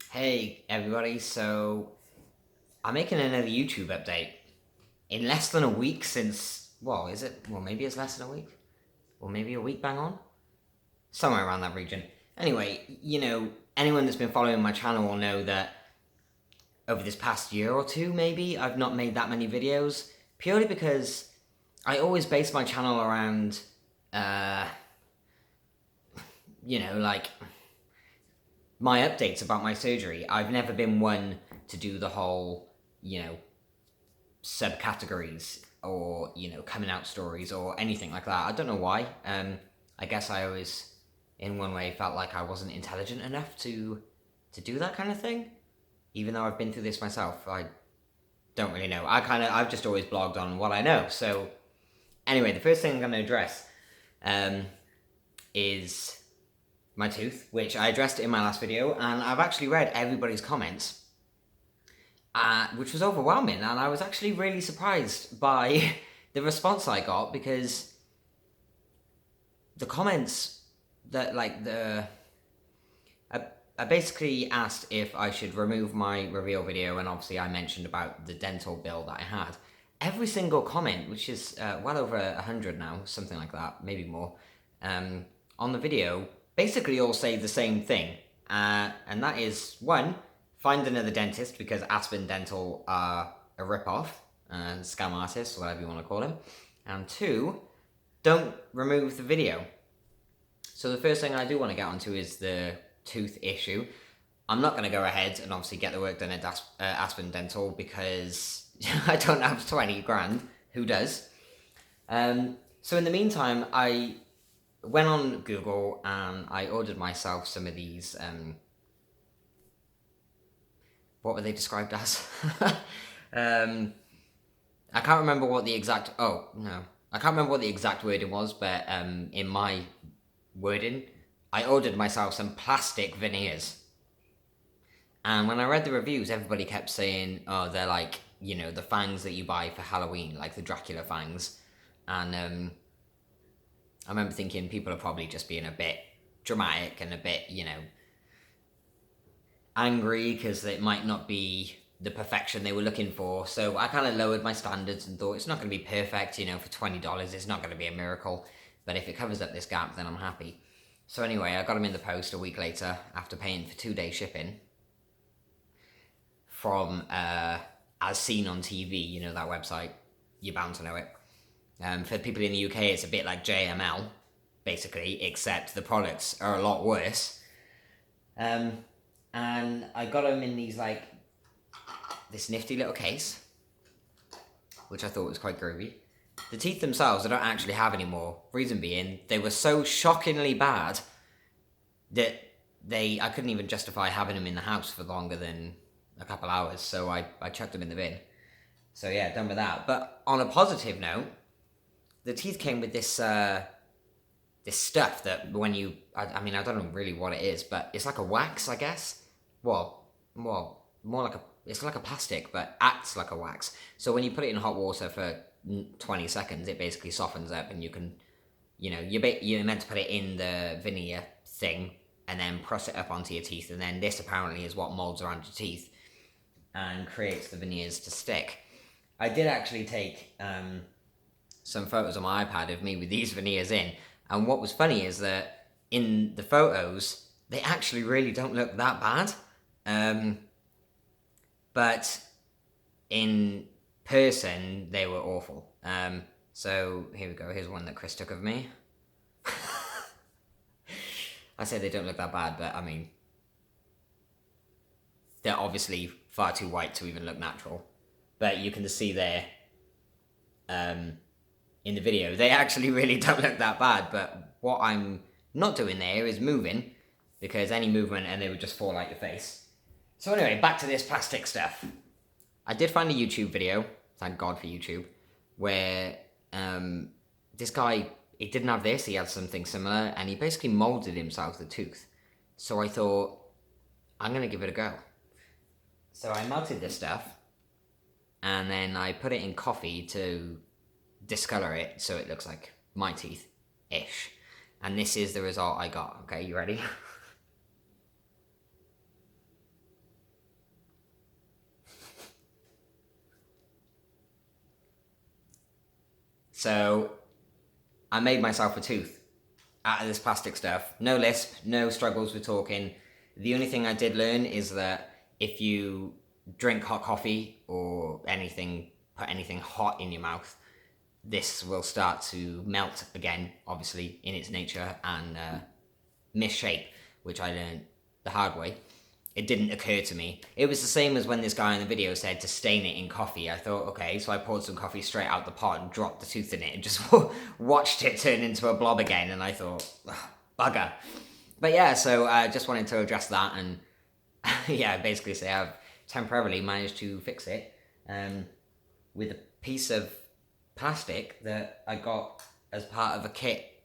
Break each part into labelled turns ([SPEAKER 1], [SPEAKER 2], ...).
[SPEAKER 1] Hey everybody, so I'm making another YouTube update in less than a week since, well, is it? Well, maybe it's less than a week, or maybe a week bang on, somewhere around that region. Anyway, anyone that's been following my channel will know that over this past year or two, maybe, I've not made that many videos, purely because I always base my channel around, uh, like my updates about my surgery. I've never been one to do the whole, subcategories or coming out stories or anything like that. I don't know why. I guess I always, in one way, felt like I wasn't intelligent enough to do that kind of thing. Even though I've been through this myself, I don't really know. I've just always blogged on what I know. So anyway, the first thing I'm going to address um, is my tooth, which I addressed in my last video, and I've actually read everybody's comments, which was overwhelming, and I was actually really surprised by the response I got, because the comments that, I basically asked if I should remove my reveal video, and obviously I mentioned about the dental bill that I had. Every single comment, which is well over 100 now, something like that, maybe more, on the video, basically all say the same thing, and that is, one, find another dentist, because Aspen Dental are a rip-off, scam artists, whatever you want to call them, and two, don't remove the video. So the first thing I do want to get onto is the tooth issue. I'm not going to go ahead and obviously get the work done at Aspen Dental, because I don't have 20 grand. Who does? So in the meantime, I went on Google and I ordered myself some of these, what were they described as? I can't remember what the exact, I can't remember what the exact wording was, but in my wording, I ordered myself some plastic veneers. And when I read the reviews, everybody kept saying, oh, they're like, the fangs that you buy for Halloween, like the Dracula fangs. And I remember thinking people are probably just being a bit dramatic and a bit, angry, because it might not be the perfection they were looking for. So I kind of lowered my standards and thought, it's not going to be perfect, for $20, it's not going to be a miracle. But if it covers up this gap, then I'm happy. So anyway, I got them in the post a week later, after paying for 2-day shipping, from As Seen on TV, that website. You're bound to know it. For people in the UK, it's a bit like JML, basically, except the products are a lot worse. And I got them in this nifty little case, which I thought was quite groovy. The teeth themselves I don't actually have anymore. Reason being, they were so shockingly bad that I couldn't even justify having them in the house for longer than a couple hours, so I chucked them in the bin. So yeah, done with that. But on a positive note, the teeth came with this this stuff that when you, I mean, I don't know really what it is, but it's like a wax, I guess. Well, more like it's like a plastic, but acts like a wax. So when you put it in hot water for 20 seconds, it basically softens up, and you can, you're meant to put it in the veneer thing and then press it up onto your teeth, and then this apparently is what molds around your teeth and creates the veneers to stick. I did actually take some photos on my iPad of me with these veneers in, and what was funny is that in the photos, they actually really don't look that bad. But in person, they were awful. So here we go. Here's one that Chris took of me. I say they don't look that bad, but I mean, they're obviously far too white to even look natural. But you can see there, in the video, they actually really don't look that bad. But what I'm not doing there is moving, because any movement and they would just fall out your face. So anyway, back to this plastic stuff. I did find a YouTube video, thank God for YouTube, where this guy, he didn't have this, he had something similar, and he basically molded himself the tooth. So I thought, I'm going to give it a go. So I melted this stuff, and then I put it in coffee to discolor it so it looks like my teeth-ish. And this is the result I got. Okay, you ready? So I made myself a tooth out of this plastic stuff. No lisp, no struggles with talking. The only thing I did learn is that if you drink hot coffee or anything, put anything hot in your mouth, this will start to melt again, obviously, in its nature, and misshape, which I learned the hard way. It didn't occur to me. It was the same as when this guy in the video said to stain it in coffee. I thought, okay, so I poured some coffee straight out the pot and dropped the tooth in it and just watched it turn into a blob again, and I thought, bugger. But yeah, so I just wanted to address that, and yeah, basically say I've temporarily managed to fix it with a piece of plastic that I got as part of a kit.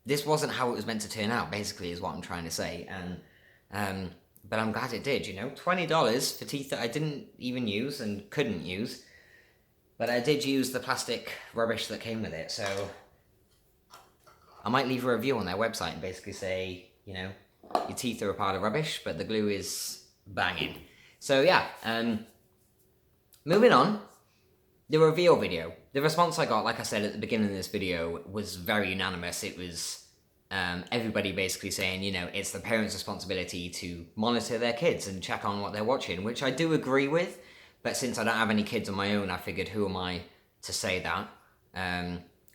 [SPEAKER 1] This wasn't how it was meant to turn out, basically, is what I'm trying to say. And but I'm glad it did, $20 for teeth that I didn't even use and couldn't use. But I did use the plastic rubbish that came with it, so I might leave a review on their website and basically say, your teeth are a pile of rubbish, but the glue is banging. So yeah, moving on, the reveal video. The response I got, like I said at the beginning of this video, was very unanimous. It was everybody basically saying, it's the parents' responsibility to monitor their kids and check on what they're watching, which I do agree with. But since I don't have any kids of my own, I figured, who am I to say that?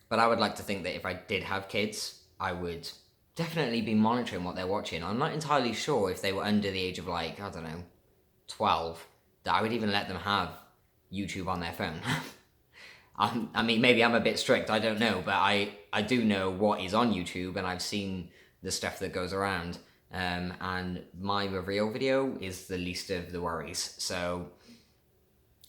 [SPEAKER 1] But I would like to think that if I did have kids, I would definitely be monitoring what they're watching. I'm not entirely sure if they were under the age of 12, that I would even let them have YouTube on their phone. I mean, maybe I'm a bit strict, I don't know, but I do know what is on YouTube, and I've seen the stuff that goes around, and my reveal video is the least of the worries. So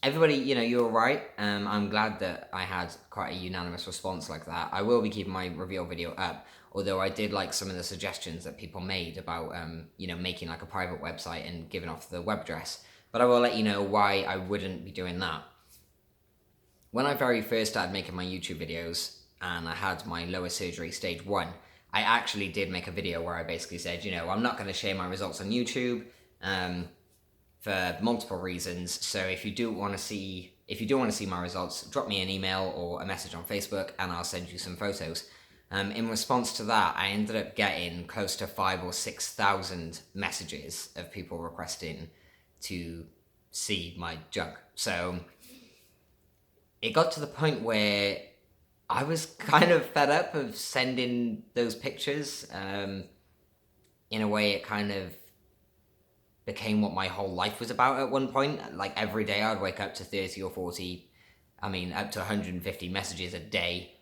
[SPEAKER 1] everybody, you're right. I'm glad that I had quite a unanimous response like that. I will be keeping my reveal video up, although I did like some of the suggestions that people made about, making like a private website and giving off the web address. But I will let you know why I wouldn't be doing that. When I very first started making my YouTube videos and I had my lower surgery stage 1, I actually did make a video where I basically said, I'm not going to share my results on YouTube for multiple reasons. So if you do want to see my results, drop me an email or a message on Facebook and I'll send you some photos. In response to that, I ended up getting close to 5,000 or 6,000 messages of people requesting to see my junk. So it got to the point where I was kind of fed up of sending those pictures. In a way, it kind of became what my whole life was about at one point. Like every day I'd wake up to 30 or 40, up to 150 messages a day.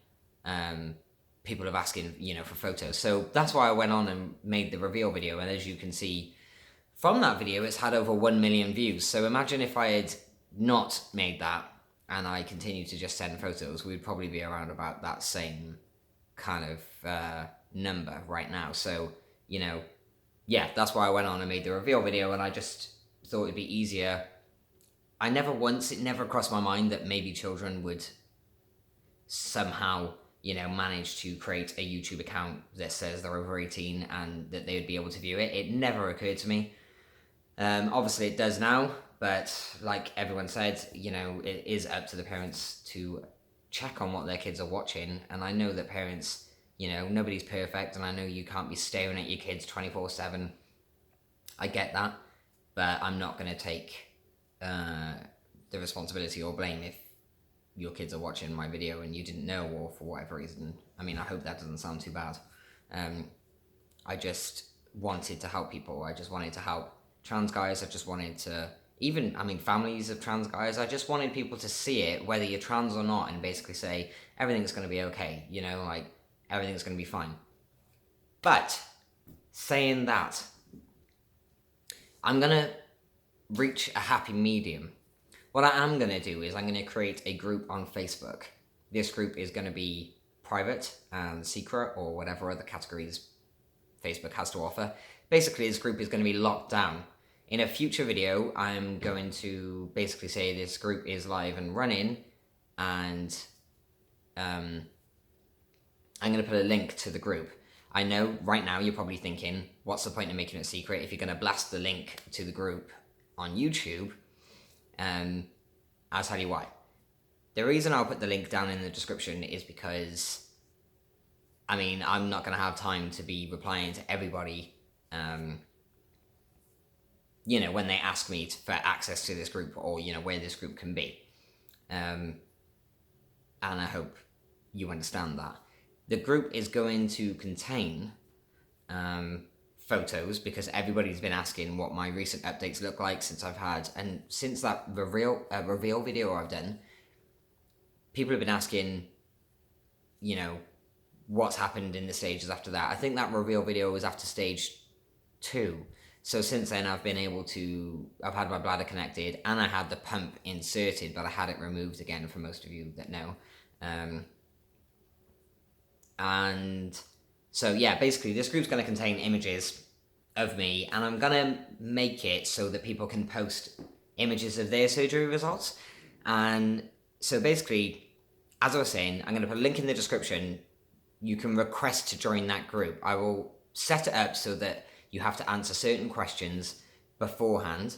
[SPEAKER 1] People have asking, for photos. So that's why I went on and made the reveal video. And as you can see from that video, it's had over 1 million views. So imagine if I had not made that and I continued to just send photos, we'd probably be around about that same kind of number right now. So, yeah, that's why I went on and made the reveal video, and I just thought it'd be easier. It never crossed my mind that maybe children would somehow, manage to create a YouTube account that says they're over 18 and that they would be able to view it. It never occurred to me. Obviously it does now, but like everyone said, it is up to the parents to check on what their kids are watching. And I know that parents, nobody's perfect, and I know you can't be staring at your kids 24/7. I get that, but I'm not going to take the responsibility or blame if your kids are watching my video and you didn't know, or for whatever reason. I mean, I hope that doesn't sound too bad. I just wanted to help people. I just wanted to help trans guys. I just wanted to families of trans guys. I just wanted people to see it, whether you're trans or not, and basically say everything's going to be okay, everything's going to be fine. But saying that, I'm going to reach a happy medium. What I am going to do is I'm going to create a group on Facebook. This group is going to be private and secret, or whatever other categories Facebook has to offer. Basically, this group is going to be locked down. In a future video, I'm going to basically say this group is live and running, and I'm going to put a link to the group. I know right now you're probably thinking, what's the point of making it secret if you're going to blast the link to the group on YouTube? I'll tell you why. the reason I'll put the link down in the description is because, I mean, I'm not going to have time to be replying to everybody, you know, when they ask me for access to this group, or, you know, where this group can be. And I hope you understand that. The group is going to contain photos, because everybody's been asking what my recent updates look like since I've had, and since that reveal video I've done, people have been asking, you know, what's happened in the stages after that. I think that reveal video was after stage 2. So since then I've had my bladder connected, and I had the pump inserted, but I had it removed again, for most of you that know. And so yeah, basically this group's going to contain images of me, and I'm going to make it so that people can post images of their surgery results. And so basically, as I was saying, I'm going to put a link in the description. You can request to join that group. I will set it up so that you have to answer certain questions beforehand,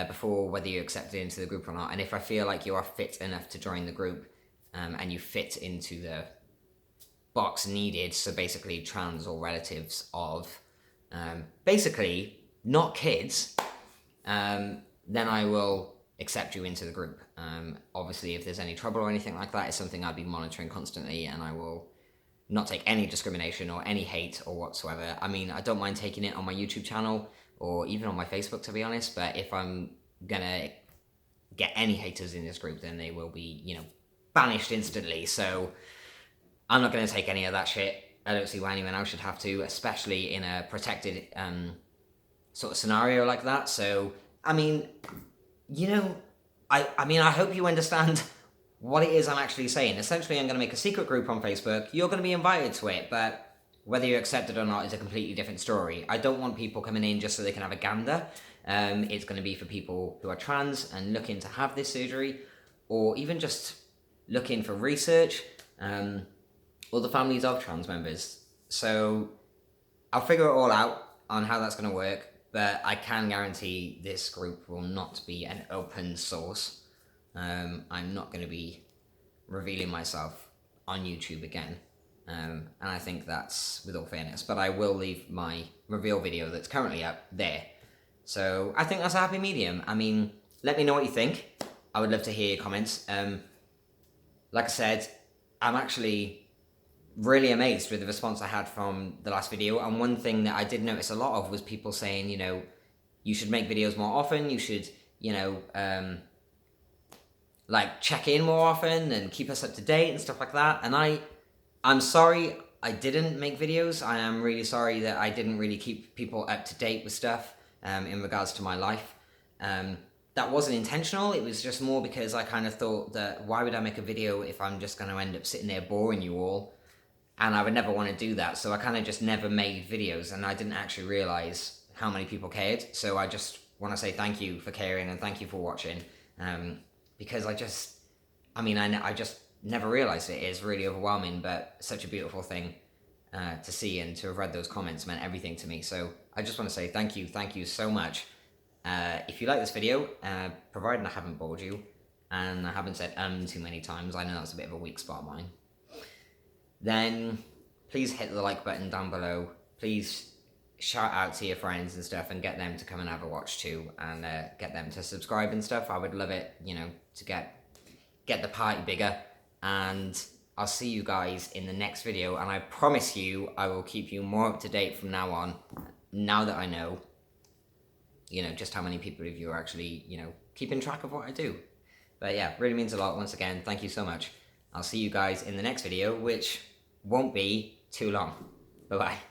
[SPEAKER 1] before whether you accept it into the group or not. And if I feel like you are fit enough to join the group, and you fit into the box needed, so basically trans or relatives of, basically not kids, then I will accept you into the group. Obviously, if there's any trouble or anything like that, it's something I'll be monitoring constantly, and I will not take any discrimination or any hate or whatsoever. I mean, I don't mind taking it on my YouTube channel or even on my Facebook, to be honest, but if I'm gonna get any haters in this group, then they will be, you know, banished instantly. So I'm not going to take any of that shit. I don't see why anyone else should have to, especially in a protected sort of scenario like that. So, I mean, you know, I mean, I hope you understand what it is I'm actually saying. Essentially, I'm going to make a secret group on Facebook. You're going to be invited to it, but whether you accept it or not is a completely different story. I don't want people coming in just so they can have a gander. It's going to be for people who are trans and looking to have this surgery, or even just looking for research, or the families of trans members. So I'll figure it all out on how that's going to work, but I can guarantee this group will not be an open source. I'm not going to be revealing myself on YouTube again, and I think that's with all fairness, but I will leave my reveal video that's currently up there. So I think that's a happy medium. I mean, let me know what you think. I would love to hear your comments. Like I said, I'm actually really amazed with the response I had from the last video, and one thing that I did notice a lot of was people saying, you know, you should make videos more often, you should, you know, like check in more often and keep us up to date and stuff like that. And I'm sorry I didn't make videos. I am really sorry that I didn't really keep people up to date with stuff in regards to my life. That wasn't intentional. It was just more because I kind of thought that why would I make a video if I'm just going to end up sitting there boring you all? And I would never want to do that. So I kind of just never made videos, and I didn't actually realize how many people cared. So I just want to say thank you for caring and thank you for watching. Because I just never realized it. It's really overwhelming, but such a beautiful thing to see, and to have read those comments meant everything to me. So I just want to say thank you so much. If you like this video, provided I haven't bored you, and I haven't said too many times, I know that's a bit of a weak spot of mine, then please hit the like button down below. Please shout out to your friends and stuff and get them to come and have a watch too, and get them to subscribe and stuff. I would love it, you know, to get the party bigger. And I'll see you guys in the next video, and I promise you I will keep you more up to date from now on, now that I know, you know, just how many people of you are actually, you know, keeping track of what I do. But yeah, really means a lot. Once again, thank you so much. I'll see you guys in the next video, which won't be too long. Bye-bye.